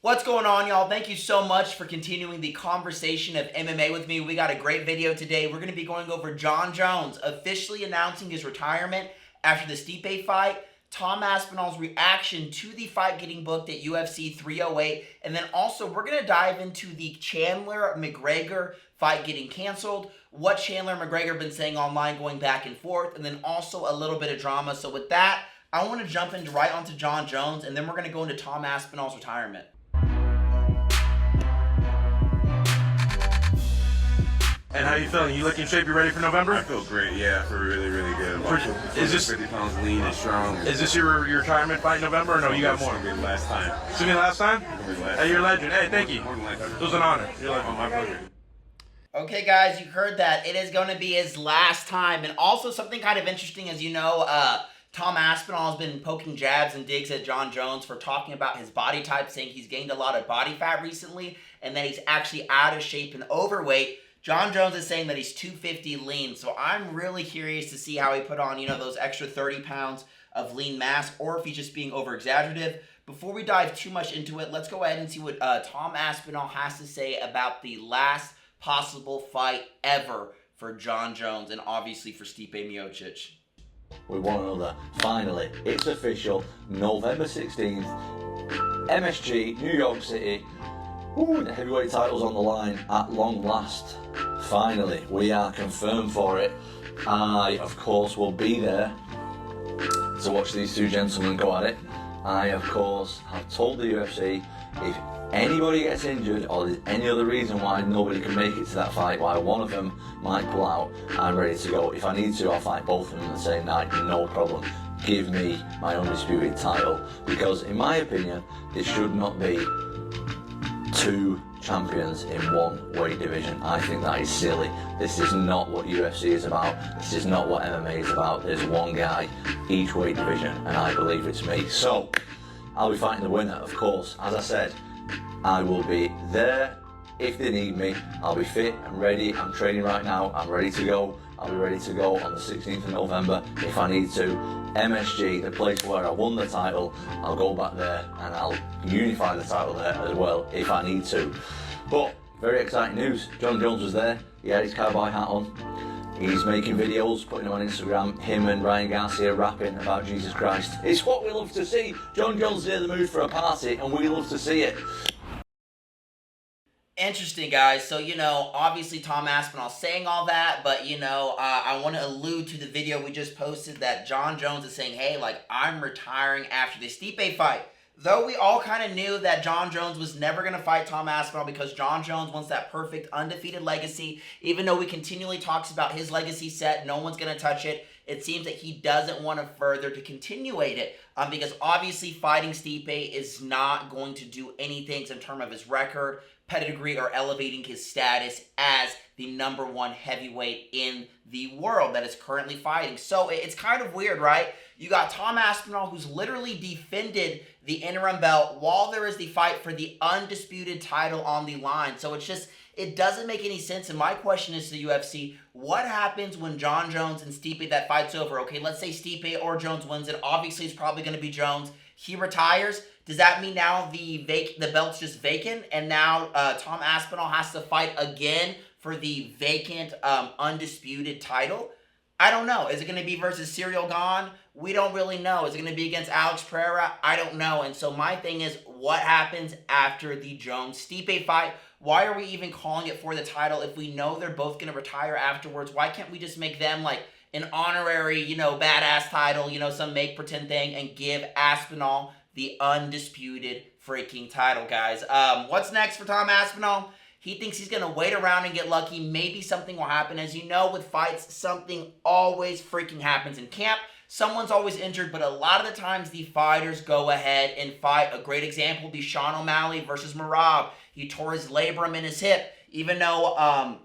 What's going on, y'all? Thank you so much for continuing the conversation of MMA with me. We got a great video today. We're going to be going over Jon Jones officially announcing his retirement after the Stipe fight, Tom Aspinall's reaction to the fight getting booked at UFC 308, and then also we're going to dive into the Chandler McGregor fight getting canceled, what Chandler and McGregor have been saying online going back and forth, and then also a little bit of drama. So with that, I want to jump into right onto Jon Jones, and then we're going to go into Tom Aspinall's retirement. And how you feeling? You look in shape? You ready for November? I feel great. Yeah, I feel really, really good. Is this 50 pounds lean and strong? Is this your retirement fight in November, or no? You got more? It's gonna be the last time. It's gonna be the last time? Hey, you're a legend. Hey, thank you. More than likely. It was an honor. You're like, Oh, my pleasure. Okay, guys, you heard that. It is going to be his last time. And also something kind of interesting, as you know, Tom Aspinall has been poking jabs and digs at Jon Jones for talking about his body type, saying he's gained a lot of body fat recently and that he's actually out of shape and overweight. Jon Jones is saying that he's 250 lean, so I'm really curious to see how he put on, those extra 30 pounds of lean mass, or if he's just being over-exaggerative. Before we dive too much into it, let's go ahead and see what Tom Aspinall has to say about the last possible fight ever for Jon Jones and obviously for Stipe Miocic. With one another. Finally, it's official. November 16th, MSG, New York City. Ooh, the heavyweight title's on the line at long last. Finally, we are confirmed for it. I, of course, will be there to watch these two gentlemen go at it. I, of course, have told the UFC if anybody gets injured or there's any other reason why nobody can make it to that fight, why one of them might pull out, I'm ready to go. If I need to, I'll fight both of them the same night, no problem. Give me my undisputed title. Because, in my opinion, there should not be two champions in one weight division. I think that is silly. This is not what UFC is about. This is not what MMA is about. There's one guy each weight division, and I believe it's me. So, I'll be fighting the winner, of course. As I said, I will be there if they need me. I'll be fit and ready. I'm training right now. I'm ready to go. I'll be ready to go on the 16th of November if I need to. MSG, the place where I won the title, I'll go back there and I'll unify the title there as well if I need to. But very exciting news. Jon Jones was there. He had his cowboy hat on. He's making videos, putting them on Instagram. Him and Ryan Garcia rapping about Jesus Christ. It's what we love to see. Jon Jones is in the mood for a party and we love to see it. Interesting, guys. So, obviously Tom Aspinall saying all that, but, I want to allude to the video we just posted that Jon Jones is saying, hey, I'm retiring after the Stipe fight. Though we all kind of knew that Jon Jones was never going to fight Tom Aspinall because Jon Jones wants that perfect undefeated legacy. Even though we continually talks about his legacy set, no one's going to touch it. It seems that he doesn't want to further to continuate it because obviously fighting Stipe is not going to do anything in terms of his record, pedigree, or elevating his status as the number one heavyweight in the world that is currently fighting. So it's kind of weird, right? You got Tom Aspinall, who's literally defended the interim belt while there is the fight for the undisputed title on the line. So it doesn't make any sense. And my question is to the UFC, what happens when Jon Jones and Stipe, that fight's over? Okay, let's say Stipe or Jones wins it. Obviously, it's probably going to be Jones. He retires. Does that mean now the belt's just vacant and now Tom Aspinall has to fight again for the vacant undisputed title? I don't know. Is it going to be versus Ciryl Gane? We don't really know. Is it going to be against Alex Pereira? I don't know. And so my thing is, what happens after the Jones-Stipe fight? Why are we even calling it for the title if we know they're both going to retire afterwards? Why can't we just make them an honorary, badass title, some make-pretend thing and give Aspinall the undisputed freaking title, guys? What's next for Tom Aspinall? He thinks he's going to wait around and get lucky. Maybe something will happen. As you know, with fights, something always freaking happens in camp. Someone's always injured, but a lot of the times the fighters go ahead and fight. A great example would be Sean O'Malley versus Merab. He tore his labrum in his hip, even though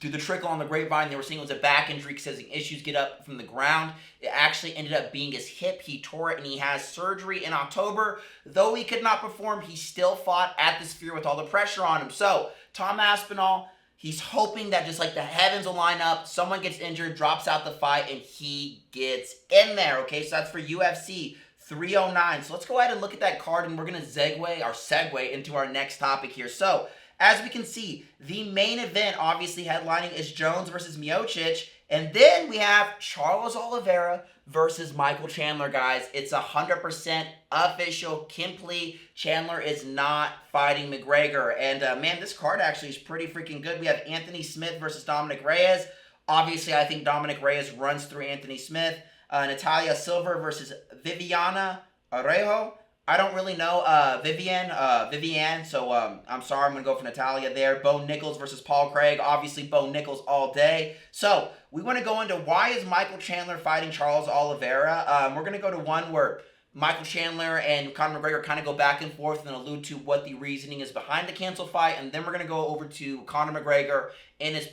through the trickle on the grapevine, they were saying it was a back injury because as issues get up from the ground. It actually ended up being his hip. He tore it and he has surgery in October. Though he could not perform, he still fought at the Sphere with all the pressure on him. So, Tom Aspinall, he's hoping that just the heavens will line up, someone gets injured, drops out the fight, and he gets in there, okay? So that's for UFC 309. So let's go ahead and look at that card, and we're going to segue into our next topic here. So as we can see, the main event obviously headlining is Jones versus Miocic. And then we have Charles Oliveira versus Michael Chandler, guys. It's 100% official. Complete. Chandler is not fighting McGregor. And man, this card actually is pretty freaking good. We have Anthony Smith versus Dominic Reyes. Obviously, I think Dominic Reyes runs through Anthony Smith. Natalia Silver versus Viviana Arejo. I don't really know Vivian, so I'm sorry, I'm going to go for Natalia there. Bo Nichols versus Paul Craig. Obviously, Bo Nichols all day. So we want to go into why is Michael Chandler fighting Charles Oliveira. We're going to go to one where Michael Chandler and Conor McGregor kind of go back and forth and allude to what the reasoning is behind the canceled fight. And then we're going to go over to Conor McGregor in his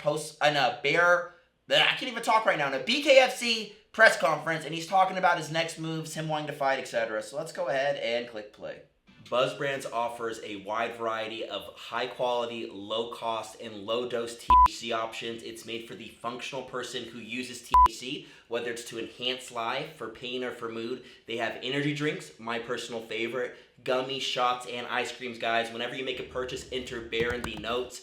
I can't even talk right now, in a BKFC press conference, and he's talking about his next moves, him wanting to fight, etc. So let's go ahead and click play. Buzz Brands offers a wide variety of high quality, low cost, and low dose THC options. It's made for the functional person who uses THC, whether it's to enhance life, for pain, or for mood. They have energy drinks, my personal favorite, gummies, shots, and ice creams, guys. Whenever you make a purchase, enter Bear in the notes.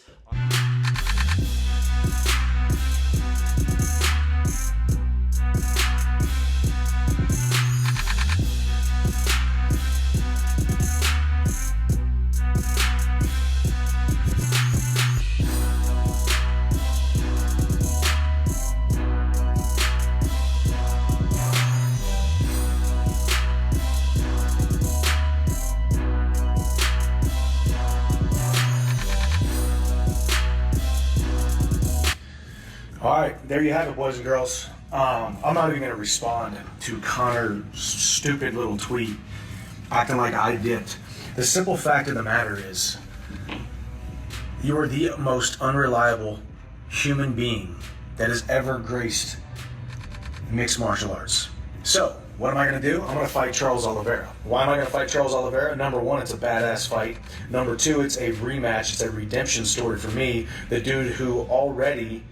All right, there you have it, boys and girls. I'm not even going to respond to Conor's stupid little tweet acting like I dipped. The simple fact of the matter is you are the most unreliable human being that has ever graced mixed martial arts. So, what am I going to do? I'm going to fight Charles Oliveira. Why am I going to fight Charles Oliveira? Number one, it's a badass fight. Number two, it's a rematch. It's a redemption story for me. The dude who already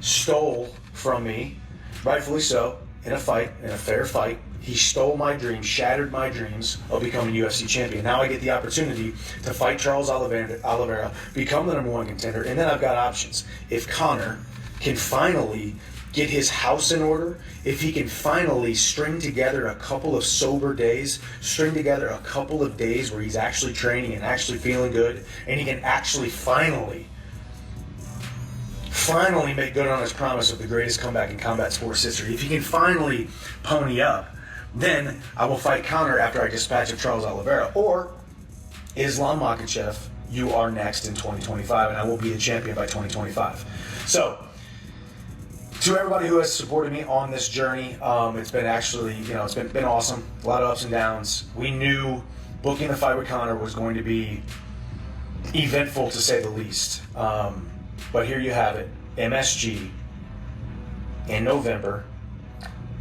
stole from me, rightfully so, in a fair fight. He stole my dreams, shattered my dreams of becoming UFC champion. Now I get the opportunity to fight Charles Oliveira, become the #1 contender, and then I've got options. If Conor can finally get his house in order, if he can finally string together a couple of sober days, string together a couple of days where he's actually training and actually feeling good, and he can actually finally make good on his promise of the greatest comeback in combat sports history. If he can finally pony up, then I will fight Conor after I dispatch of Charles Oliveira. Or Islam Makhachev, you are next in 2025, and I will be the champion by 2025. So, to everybody who has supported me on this journey, it's been actually, it's been awesome. A lot of ups and downs. We knew booking the fight with Conor was going to be eventful, to say the least. But here you have it, MSG in November,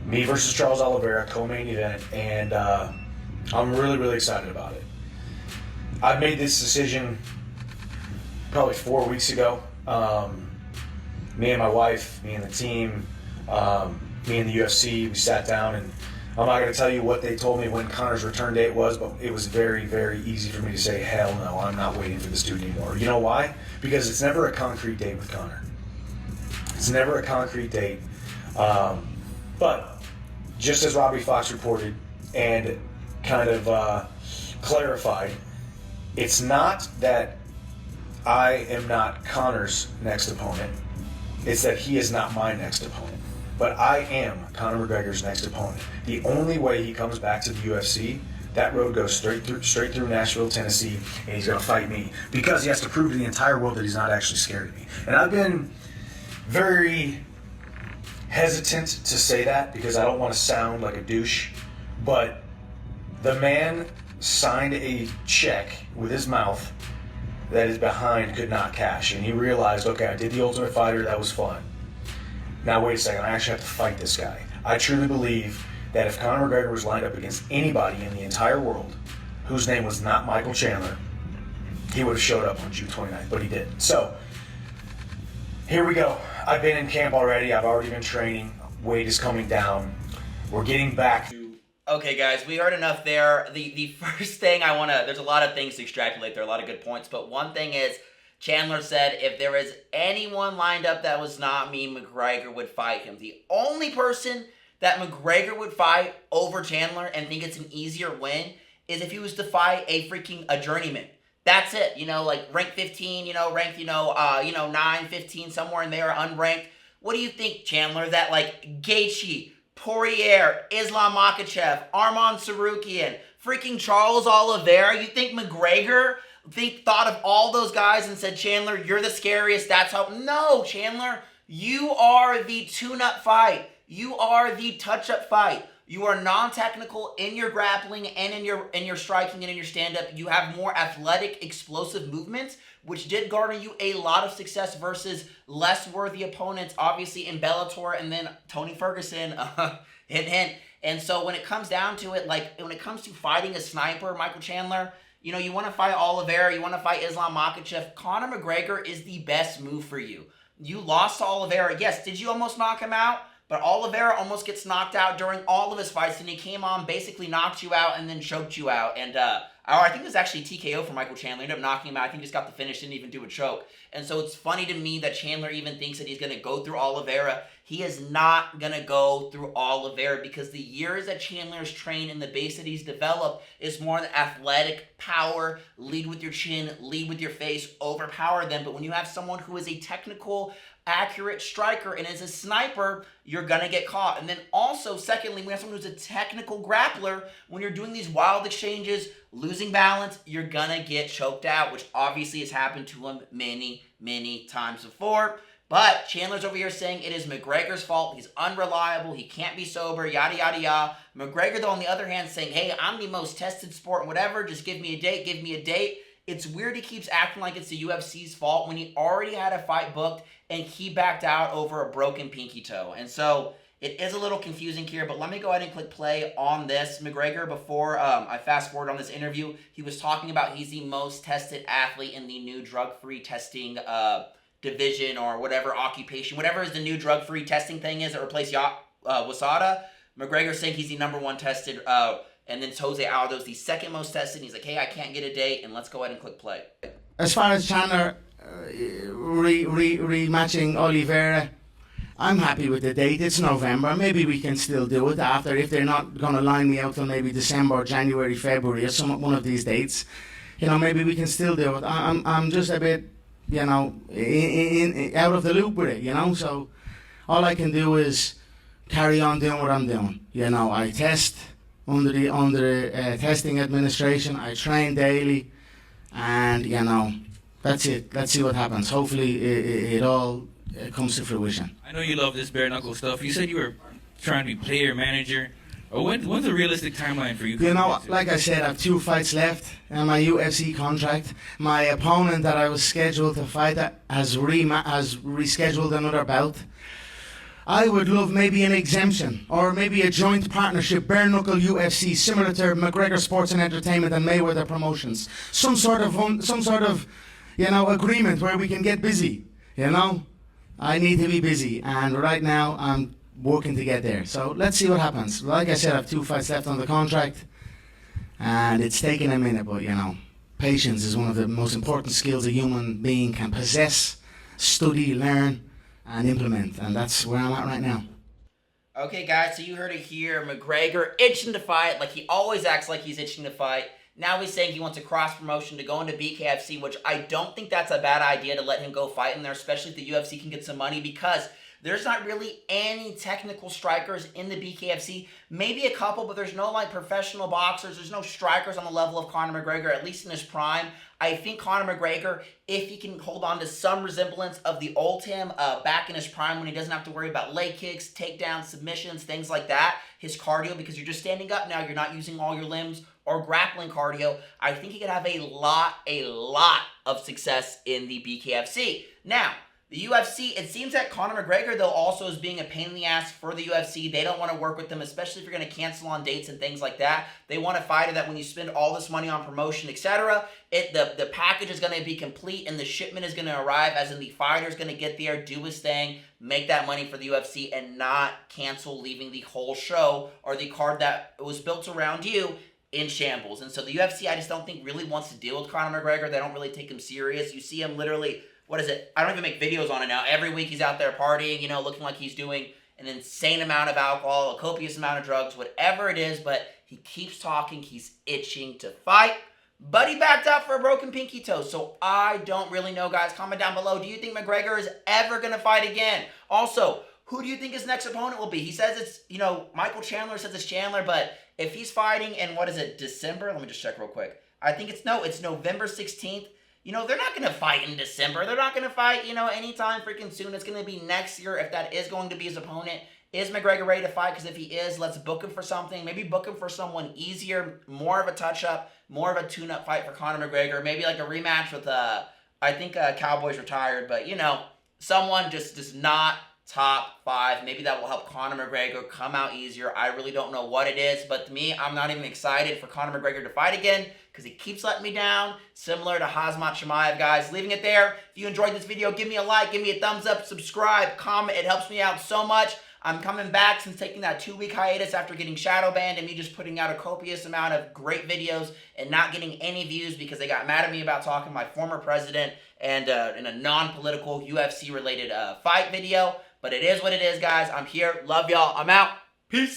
me versus Charles Oliveira, co-main event, and I'm really, really excited about it. I made this decision probably 4 weeks ago. Me and my wife, me and the team, me and the UFC, we sat down, and I'm not going to tell you what they told me when Conor's return date was, but it was very, very easy for me to say, hell no, I'm not waiting for this dude anymore. You know why? Because it's never a concrete date with Conor. It's never a concrete date. But just as Robbie Fox reported and kind of clarified, it's not that I am not Conor's next opponent. It's that he is not my next opponent. But I am Conor McGregor's next opponent. The only way he comes back to the UFC, that road goes straight through Nashville, Tennessee, and he's going to fight me because he has to prove to the entire world that he's not actually scared of me. And I've been very hesitant to say that because I don't want to sound like a douche, but the man signed a check with his mouth that his behind could not cash, and he realized, okay, I did the Ultimate Fighter, that was fun. Now wait a second, I actually have to fight this guy. I truly believe that if Conor McGregor was lined up against anybody in the entire world whose name was not Michael Chandler, he would have showed up on June 29th, but he didn't. So, here we go. I've been in camp already. I've already been training. Weight is coming down. We're getting back to Okay, guys, we heard enough there. The first thing I want to, there's a lot of things to extrapolate there, a lot of good points, but one thing is, Chandler said if there is anyone lined up that was not me, McGregor would fight him. The only person that McGregor would fight over Chandler and think it's an easier win is if he was to fight a journeyman. That's it. Like rank 15, ranked, 9, 15, somewhere in there, unranked. What do you think, Chandler? That like Gaethje, Poirier, Islam Makhachev, Arman Sarukian, freaking Charles Oliveira? You think McGregor thought of all those guys and said, Chandler, you're the scariest, that's how... No, Chandler, you are the tune-up fight. You are the touch-up fight. You are non-technical in your grappling and in your striking and in your stand-up. You have more athletic, explosive movements, which did garner you a lot of success versus less worthy opponents, obviously in Bellator and then Tony Ferguson, hint, hint. And so when it comes down to it, like when it comes to fighting a sniper, Michael Chandler, you want to fight Oliveira, you want to fight Islam Makhachev. Conor McGregor is the best move for you. You lost to Oliveira. Yes, did you almost knock him out? But Oliveira almost gets knocked out during all of his fights, and he came on, basically knocked you out, and then choked you out. And I think it was actually TKO for Michael Chandler. He ended up knocking him out. I think he just got the finish, didn't even do a choke. And so it's funny to me that Chandler even thinks that he's going to go through Oliveira. He is not going to go through Oliveira because the years that Chandler's trained and the base that he's developed is more the athletic power, lead with your chin, lead with your face, overpower them. But when you have someone who is a technical, accurate striker and is a sniper, you're going to get caught. And then also, secondly, we have someone who's a technical grappler. When you're doing these wild exchanges, losing balance, you're going to get choked out, which obviously has happened to him many, many times before. But Chandler's over here saying it is McGregor's fault. He's unreliable. He can't be sober, yada, yada, yada. McGregor, though, on the other hand, saying, hey, I'm the most tested sport and whatever. Just give me a date. Give me a date. It's weird he keeps acting like it's the UFC's fault when he already had a fight booked and he backed out over a broken pinky toe. And so it is a little confusing here, but let me go ahead and click play on this. McGregor, before I fast forward on this interview, he was talking about he's the most tested athlete in the new drug-free testing division or whatever occupation, whatever is the new drug-free testing thing is that replaced WASADA. McGregor saying he's the number one tested, and then Jose Aldo's the second most tested. And he's like, hey, I can't get a date, and let's go ahead and click play. As far as Chandler rematching Oliveira, I'm happy with the date. It's November. Maybe we can still do it after, if they're not going to line me out till maybe December, January, February, or one of these dates. Maybe we can still do it. I'm just a bit, out of the loop with it, so all I can do is carry on doing what I'm doing. I test under the testing administration. I train daily, and that's it. Let's see what happens. Hopefully it all comes to fruition. I know you love this bare knuckle stuff. You said you were trying to be player manager. When's a realistic timeline for you? Like I said, I have 2 fights left in my UFC contract. My opponent that I was scheduled to fight has rescheduled another bout. I would love maybe an exemption or maybe a joint partnership, bare knuckle UFC, similar to McGregor Sports and Entertainment and Mayweather Promotions. Some sort of agreement where we can get busy. I need to be busy, and right now I'm working to get there. So let's see what happens. Like I said, I have 2 fights left on the contract, and it's taking a minute, but patience is one of the most important skills a human being can possess, study, learn, and implement, and that's where I'm at right now. Okay, guys, so you heard it here. McGregor itching to fight, like he always acts like he's itching to fight. Now he's saying he wants a cross-promotion to go into BKFC, which I don't think that's a bad idea to let him go fight in there, especially if the UFC can get some money, because there's not really any technical strikers in the BKFC. Maybe a couple, but there's no professional boxers. There's no strikers on the level of Conor McGregor, at least in his prime. I think Conor McGregor, if he can hold on to some resemblance of the old him back in his prime when he doesn't have to worry about leg kicks, takedowns, submissions, things like that, his cardio, because you're just standing up now, you're not using all your limbs or grappling cardio, I think he could have a lot of success in the BKFC. Now, The UFC, it seems that Conor McGregor, though, also is being a pain in the ass for the UFC. They don't want to work with them, especially if you're going to cancel on dates and things like that. They want a fighter that when you spend all this money on promotion, etc., the package is going to be complete and the shipment is going to arrive, as in the fighter is going to get there, do his thing, make that money for the UFC, and not cancel, leaving the whole show or the card that was built around you in shambles. And so the UFC, I just don't think really wants to deal with Conor McGregor. They don't really take him serious. You see him literally, what is it? I don't even make videos on it now. Every week he's out there partying, you know, looking like he's doing an insane amount of alcohol, a copious amount of drugs, whatever it is, but he keeps talking. He's itching to fight. But he backed out for a broken pinky toe. So I don't really know, guys. Comment down below. Do you think McGregor is ever going to fight again? Also, who do you think his next opponent will be? He says it's, you know, Michael Chandler says it's Chandler, but if he's fighting in, what is it, December? Let me just check real quick. I think it's November 16th. You know, they're not going to fight in December. They're not going to fight, you know, anytime freaking soon. It's going to be next year if that is going to be his opponent. Is McGregor ready to fight? Because if he is, let's book him for something. Maybe book him for someone easier, more of a touch-up, more of a tune-up fight for Conor McGregor. Maybe like a rematch with, I think Cowboy's retired, but, you know, someone just not top 5. Maybe that will help Conor McGregor come out easier. I really don't know what it is, but to me, I'm not even excited for Conor McGregor to fight again because he keeps letting me down, similar to Khamzat Chimaev, guys. Leaving it there. If you enjoyed this video, give me a like, give me a thumbs up, subscribe, comment. It helps me out so much. I'm coming back since taking that 2-week hiatus after getting shadow banned and me just putting out a copious amount of great videos and not getting any views because they got mad at me about talking to my former president and in a non-political UFC-related fight video. But it is what it is, guys. I'm here. Love y'all. I'm out. Peace.